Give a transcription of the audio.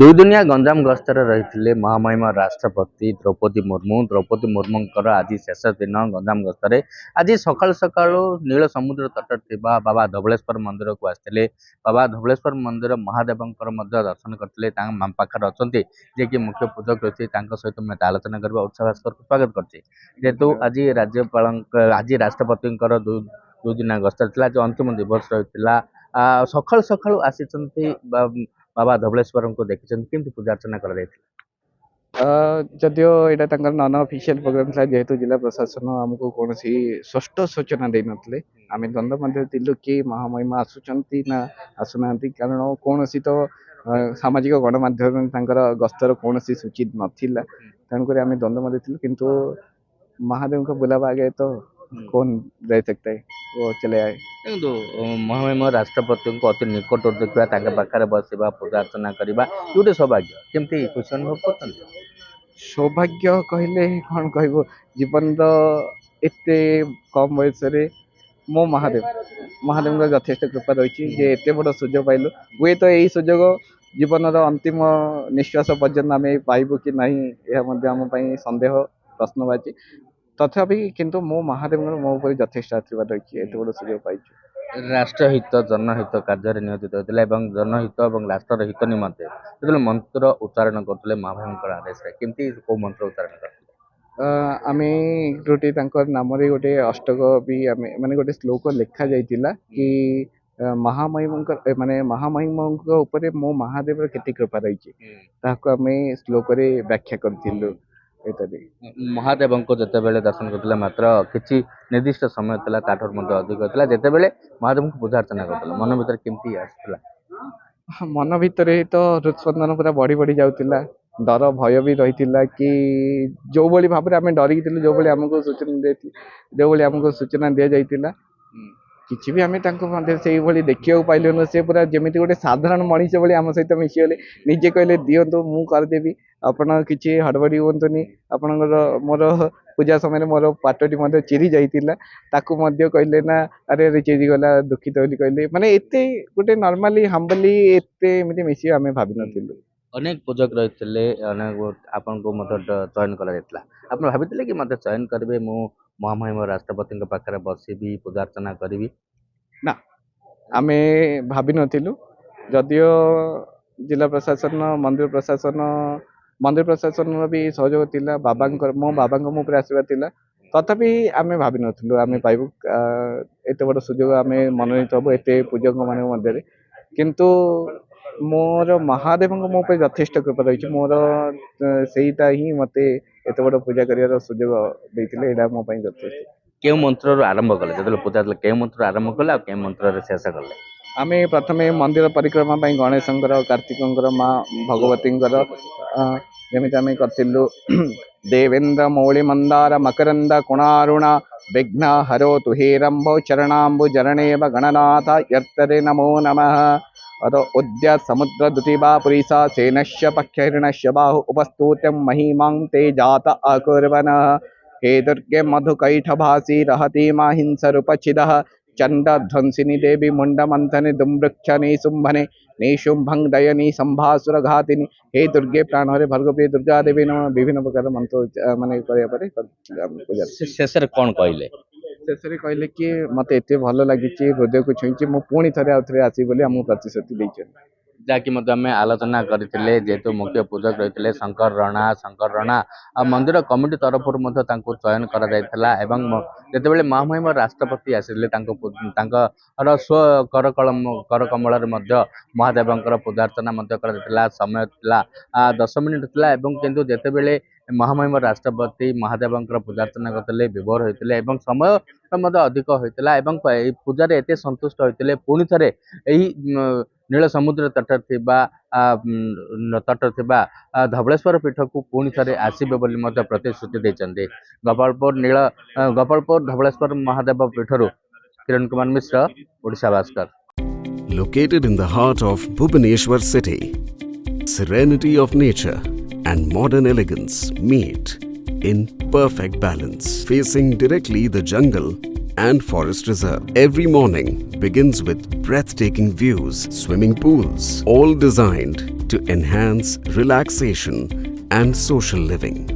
ଦୁଇ ଦିନିଆ ଗଞ୍ଜାମ ଗସ୍ତରେ ରହିଥିଲେ ମହାମହିମ ରାଷ୍ଟ୍ରପତି ଦ୍ରୌପଦୀ ମୁର୍ମୁଙ୍କର ଆଜି ଶେଷ ଦିନ ଗଞ୍ଜାମ ଗସ୍ତରେ। ଆଜି ସକାଳୁ ସକାଳୁ ନୀଳ ସମୁଦ୍ର ତଟରେ ଥିବା ବାବା ଧବଳେଶ୍ୱର ମନ୍ଦିରକୁ ଆସିଥିଲେ। ବାବା ଧବଳେଶ୍ୱର ମନ୍ଦିର ମହାଦେବଙ୍କର ମଧ୍ୟ ଦର୍ଶନ କରିଥିଲେ। ତାଙ୍କ ପାଖରେ ଅଛନ୍ତି ଯିଏକି ମୁଖ୍ୟ ପୂଜକ ଅଛି, ତାଙ୍କ ସହିତ ମୁଁ ଆଲୋଚନା କରିବା। ଓଡ଼ିଶା ଭାସ୍କରକୁ ସ୍ୱାଗତ କରୁଛି। ଯେହେତୁ ଆଜି ରାଷ୍ଟ୍ରପତିଙ୍କର ଦୁଇ ଦିନିଆ ଗସ୍ତରେ ଥିଲା, ଆଜି ଅନ୍ତିମ ଦିବସ ରହିଥିଲା। ସକାଳୁ ସକାଳୁ ଆସିଛନ୍ତି ବାବା ଧବଳେଶ୍ୱରଙ୍କୁ ଦେଖିଛନ୍ତି, କେମିତି ପୂଜା ଅର୍ଚ୍ଚନା କରାଯାଇଥିଲା? ଯଦିଓ ଏଇଟା ତାଙ୍କର ନନ୍ ଅଫିସିଆଲ ପ୍ରୋଗ୍ରାମ ଥିଲା, ଯେହେତୁ ଜିଲ୍ଲା ପ୍ରଶାସନ ଆମକୁ କୌଣସି ସ୍ପଷ୍ଟ ସୂଚନା ଦେଇନଥିଲେ, ଆମେ ଦ୍ୱନ୍ଦ୍ୱ ମଧ୍ୟରେ ଥିଲୁ କି ମହାମହିମ ଆସୁଛନ୍ତି ନା ଆସୁନାହାନ୍ତି। କାରଣ କୌଣସି ତ ସାମାଜିକ ଗଣମାଧ୍ୟମରେ ତାଙ୍କର ଗସ୍ତର କୌଣସି ସୂଚୀ ନଥିଲା, ତେଣୁକରି ଆମେ ଦ୍ୱନ୍ଦ୍ୱ ମଧ୍ୟରେ ଥିଲୁ। କିନ୍ତୁ महादेव का बुलावा आ गया तो कौन रह सकता है, वो चले आए। ଦେଖନ୍ତୁ, ମହାମହିମ ରାଷ୍ଟ୍ରପତିଙ୍କୁ ଅତି ନିକଟରୁ ଦେଖିବା, ତାଙ୍କ ପାଖରେ ବସିବା, ପୂଜା ଅର୍ଚ୍ଚନା କରିବା ଗୋଟେ ସୌଭାଗ୍ୟ। କେମିତି ଖୁସି ଅନୁଭବ କରୁଛନ୍ତି? ସୌଭାଗ୍ୟ କହିଲେ କ'ଣ କହିବୁ, ଜୀବନର ଏତେ କମ୍ ବୟସରେ ମୋ ମହାଦେବଙ୍କର ଯଥେଷ୍ଟ କୃପା ରହିଛି ଯେ ଏତେ ବଡ଼ ସୁଯୋଗ ପାଇଲୁ। ହୁଏତ ଏଇ ସୁଯୋଗ ଜୀବନର ଅନ୍ତିମ ନିଶ୍ୱାସ ପର୍ଯ୍ୟନ୍ତ ଆମେ ପାଇବୁ କି ନାହିଁ, ଏହା ମଧ୍ୟ ଆମ ପାଇଁ ସନ୍ଦେହ ପ୍ରଶ୍ନବାଚୀ। ତଥାପି କିନ୍ତୁ ମୋ ମହାଦେବଙ୍କର ମୋ ଉପରେ ଯଥେଷ୍ଟ ଆଶୀର୍ବାଦ ରହିଛି, ଏତେ ବଡ଼ ସୁଯୋଗ ପାଇଛୁ। ରାଷ୍ଟ୍ରହିତ ଜନହିତ କାର୍ଯ୍ୟରେ ନିୟୋଜିତ ହୋଇଥିଲେ ଏବଂ ଜନହିତ ଏବଂ ରାଷ୍ଟ୍ରର ହିତ ନିମନ୍ତେ ଯେତେବେଳେ ମନ୍ତ୍ର ଉଚ୍ଚାରଣ କରୁଥିଲେ ମହାମହିମଙ୍କର ଆଦେଶରେ, କେମିତି କୋଉ ମନ୍ତ୍ର ଉଚ୍ଚାରଣ କରିଥିଲେ? ଆମେ ଗୋଟେ ତାଙ୍କର ନାମରେ ଗୋଟେ ଅଷ୍ଟକ ବି ଆମେ ମାନେ ଗୋଟେ ଶ୍ଲୋକ ଲେଖା ଯାଇଥିଲା କି ମହାମହିମଙ୍କ ଉପରେ ମୋ ମହାଦେବର କେତେ କୃପା ରହିଛି, ତାହାକୁ ଆମେ ଶ୍ଲୋକରେ ବ୍ୟାଖ୍ୟା କରିଥିଲୁ। ମହାଦେବଙ୍କୁ ଯେତେବେଳେ ଦର୍ଶନ କରୁଥିଲେ, ମାତ୍ର କିଛି ନିର୍ଦ୍ଦିଷ୍ଟ ସମୟ ଥିଲା, ତାଠାରୁ ମଧ୍ୟ ଅଧିକ ଥିଲା, ଯେତେବେଳେ ମହାଦେବଙ୍କୁ ପୂଜା ଅର୍ଚ୍ଚନା କରୁଥିଲେ, ମନ ଭିତରେ କେମିତି ଆସିଥିଲା? ମନ ଭିତରେ ତ ହୃଦସ୍ପନ୍ଦନ ପୁରା ବଢି ବଢି ଯାଉଥିଲା, ଡର ଭୟ ବି ରହିଥିଲା କି ଯୋଉଭଳି ଭାବରେ ଆମେ ଡରିକି ଥିଲୁ, ଯୋଉଭଳି ଆମକୁ ସୂଚନା ଦିଆଯାଇଥିଲା, କିଛି ବି ଆମେ ତାଙ୍କ ମଧ୍ୟରେ ସେଇଭଳି ଦେଖିବାକୁ ପାଇଲୁନୁ। ସେ ପୁରା ଯେମିତି ଗୋଟେ ସାଧାରଣ ମଣିଷ ଭଳି ଆମ ସହିତ ମିଶିଗଲେ। ନିଜେ କହିଲେ ଦିଅନ୍ତୁ ମୁଁ କରିଦେବି, ଆପଣ କିଛି ହଡ଼ବଡ଼ି ହୁଅନ୍ତୁନି। ଆପଣଙ୍କର ମୋର ପୂଜା ସମୟରେ ମୋର ପାଟଟି ମଧ୍ୟ ଚିରି ଯାଇଥିଲା, ତାକୁ ମଧ୍ୟ କହିଲେ ନା ଆରେ ଆରେ ଚିରିଗଲା, ଦୁଃଖିତ ବୋଲି କହିଲେ। ମାନେ ଏତେ ଗୋଟେ ନର୍ମାଲି ହାମ୍ବଲି ଏତେ ଏମିତି ମିଶିବା ଆମେ ଭାବିନଥିଲୁ। ଅନେକ ପୂଜକ ରହିଥିଲେ, ଆପଣଙ୍କୁ ମଧ୍ୟ ଚୟନ କରାଯାଇଥିଲା। ଆପଣ ଭାବିଥିଲେ କି ମୋତେ ଚୟନ କରିବେ, ମୁଁ ମହାମହିମ ରାଷ୍ଟ୍ରପତିଙ୍କ ପାଖରେ ବସିବି, ପୂଜା ଅର୍ଚ୍ଚନା କରିବି? ନା, ଆମେ ଭାବିନଥିଲୁ। ଯଦିଓ ଜିଲ୍ଲା ପ୍ରଶାସନ, ମନ୍ଦିର ପ୍ରଶାସନର ବି ସହଯୋଗ ଥିଲା, ମୋ ବାବାଙ୍କ ମୋ ଉପରେ ଆଶୀର୍ବାଦ ଥିଲା, ତଥାପି ଆମେ ଭାବିନଥିଲୁ ଆମେ ପାଇବୁ। ଏତେ ବଡ଼ ସୁଯୋଗ ଆମେ ମନୋନୀତ ହବୁ ଏତେ ପୂଜକଙ୍କ ମାନଙ୍କ ମଧ୍ୟରେ। କିନ୍ତୁ ମୋର ମହାଦେବଙ୍କ ମୋ ଉପରେ ଯଥେଷ୍ଟ କୃପା ରହିଛି। ମୋର ସେଇଟା ହିଁ ମୋତେ ଏତେ ବଡ଼ ପୂଜା କରିବାର ସୁଯୋଗ ଦେଇଥିଲେ, ଏଇଟା ମୋ ପାଇଁ ଯଥେଷ୍ଟ। କେଉଁ ମନ୍ତ୍ରରୁ ଆରମ୍ଭ କଲେ? ଯେତେବେଳେ ପୂଜା ଥିଲା, କେଉଁ ମନ୍ତ୍ରରୁ ଆରମ୍ଭ କଲେ ଆଉ କେଉଁ ମନ୍ତ୍ରରେ ଶେଷ କଲେ? ଆମେ ପ୍ରଥମେ ମନ୍ଦିର ପରିକ୍ରମା ପାଇଁ ଗଣେଶଙ୍କର, କାର୍ତ୍ତିକଙ୍କର, ମା ଭଗବତୀଙ୍କର ଯେମିତି ଆମେ କରିଥିଲୁ ଦେବେନ୍ଦ୍ର ମୌଳି ମନ୍ଦାର ମକରନ୍ଦ କୁଣାରୁଣ ବିଘ୍ନ ହರೋ ତୁ ହେରମ୍ଭ ଚରଣାମ୍ବୁ ଜರಣେବ ଗଣନାଥ ಯರ್ತರೆ ನಮೋ ನಮಃ ಅದ ಉದ್ಯ ಸಮುದ್ರ ದುತಿಬಾ ಪುರೀಸ ಸೇನಶ್ಯ ಪಕ್ಷಹಿರ್ಣಶ್ಯ ಬಾಹು ಉಪಸ್ತೂತ್ಯಂ ಮಹಿಮಾಂ ತೇ ಜಾತ ಅಕುರ್ವನ हे दुर्गे मधुकैठभासी रहति माहिंसरूपचिदः चण्डध्वंसिनी देवी मुण्डमन्थने दुम्बृक्षने शुम्भने निशुम्भं दयनी संभासुरघातिनी हे दुर्गे प्राणहरे भर्गप्रिय दुर्गा देवी नमः। विभिन्न प्रकार मंत्र माने करिया परे ଶେଷରେ କ'ଣ କହିଲେ? ଶେଷରେ କହିଲେ କି ମତେ ଏତେ ଭଲ ଲାଗିଛି, ହୃଦୟକୁ ଛୁଇଁଛି, ମୁଁ ପୁଣି ଥରେ ଆଉ ଥରେ ଆସିବି ବୋଲି ଆମକୁ ପ୍ରତିଶ୍ରୁତି ଦେଇଛନ୍ତି। ଯାହାକି ମଧ୍ୟ ଆମେ ଆଲୋଚନା କରିଥିଲେ, ଯେହେତୁ ମୁଖ୍ୟ ପୂଜକ ରହିଥିଲେ ଶଙ୍କର ରଣା ଆଉ ମନ୍ଦିର କମିଟି ତରଫରୁ ମଧ୍ୟ ତାଙ୍କୁ ଚୟନ କରାଯାଇଥିଲା। ଏବଂ ଯେତେବେଳେ ମହାମହିମ ରାଷ୍ଟ୍ରପତି ଆସିଥିଲେ, ତାଙ୍କର କରକମଳରେ ମଧ୍ୟ ମହାଦେବଙ୍କର ପୂଜା ଅର୍ଚ୍ଚନା ମଧ୍ୟ କରାଯାଇଥିଲା। ସମୟ ଥିଲା 10 ମିନିଟ୍ ଥିଲା, ଏବଂ କିନ୍ତୁ ଯେତେବେଳେ ମହାମହିମ ରାଷ୍ଟ୍ରପତି ମହାଦେବଙ୍କର ପୂଜା ଅର୍ଚ୍ଚନା କରିଥିଲେ, ବିଭୋର ହୋଇଥିଲେ ଏବଂ ସମୟ ମଧ୍ୟ ଅଧିକ ହୋଇଥିଲା, ଏବଂ ଏହି ପୂଜାରେ ଏତେ ସନ୍ତୁଷ୍ଟ ହୋଇଥିଲେ, ପୁଣି ଥରେ ଏହି ନୀଳ ସମୁଦ୍ର ତଟରେ ଥିବା ଧବଳେଶ୍ୱର ପୀଠକୁ ପୁଣି ଥରେ ଆସିବେ ବୋଲି ମଧ୍ୟ ପ୍ରତିଶ୍ରୁତି ଦେଇଛନ୍ତି। ଗୋପାଳପୁର ଧବଳେଶ୍ୱର ମହାଦେବ ପୀଠରୁ କିରଣ Kumar Mishra, Odisha Bhaskar. Located in the heart of Bhubaneswar city, serenity of nature and modern elegance meet in perfect balance, facing directly the jungle and forest reserve. Every morning begins with breathtaking views, swimming pools, all designed to enhance relaxation and social living.